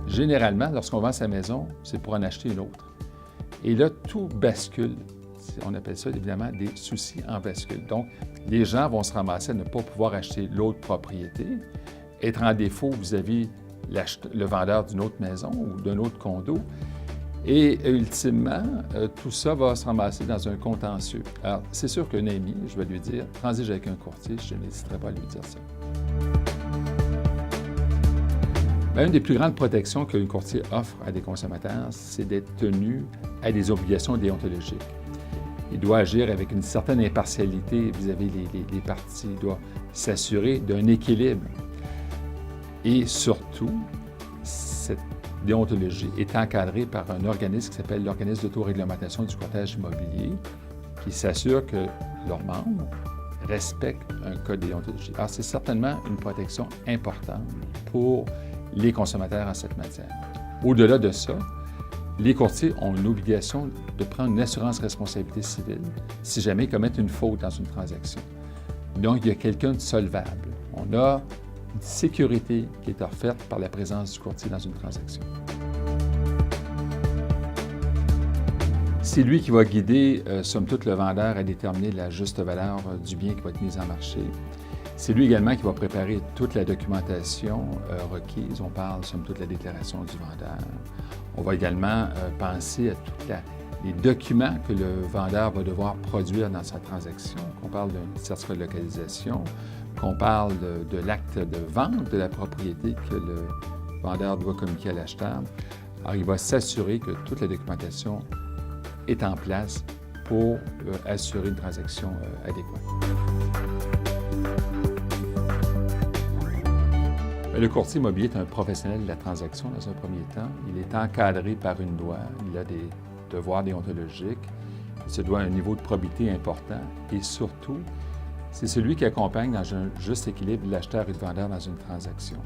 Généralement, lorsqu'on vend sa maison, c'est pour en acheter une autre. Et là, tout bascule. On appelle ça évidemment des soucis en bascule. Donc, les gens vont se ramasser à ne pas pouvoir acheter l'autre propriété, être en défaut vis-à-vis le vendeur d'une autre maison ou d'un autre condo. Et ultimement, tout ça va se ramasser dans un contentieux. Alors, c'est sûr qu'un ami, je vais lui dire, transige avec un courtier, je n'hésiterai pas à lui dire ça. Bien, une des plus grandes protections qu'un courtier offre à des consommateurs, c'est d'être tenu à des obligations déontologiques. Il doit agir avec une certaine impartialité vis-à-vis des parties. Il doit s'assurer d'un équilibre. Et surtout, cette déontologie est encadrée par un organisme qui s'appelle l'Organisme d'autoréglementation du courtage immobilier, qui s'assure que leurs membres respectent un code de déontologie. Alors, c'est certainement une protection importante pour les consommateurs en cette matière. Au-delà de ça, les courtiers ont une obligation de prendre une assurance responsabilité civile si jamais ils commettent une faute dans une transaction. Donc, il y a quelqu'un de solvable. On a une sécurité qui est offerte par la présence du courtier dans une transaction. C'est lui qui va guider, somme toute, le vendeur à déterminer la juste valeur du bien qui va être mis en marché. C'est lui également qui va préparer toute la documentation requise. On parle, somme toute, de la déclaration du vendeur. On va également penser à tous les documents que le vendeur va devoir produire dans sa transaction. On parle d'un certificat de localisation, qu'on parle de l'acte de vente de la propriété que le vendeur doit communiquer à l'acheteur. Alors, il va s'assurer que toute la documentation est en place pour assurer une transaction adéquate. Le courtier immobilier est un professionnel de la transaction dans un premier temps. Il est encadré par une loi, il a des devoirs déontologiques, il se doit à un niveau de probité important et surtout, c'est celui qui accompagne dans un juste équilibre l'acheteur et le vendeur dans une transaction.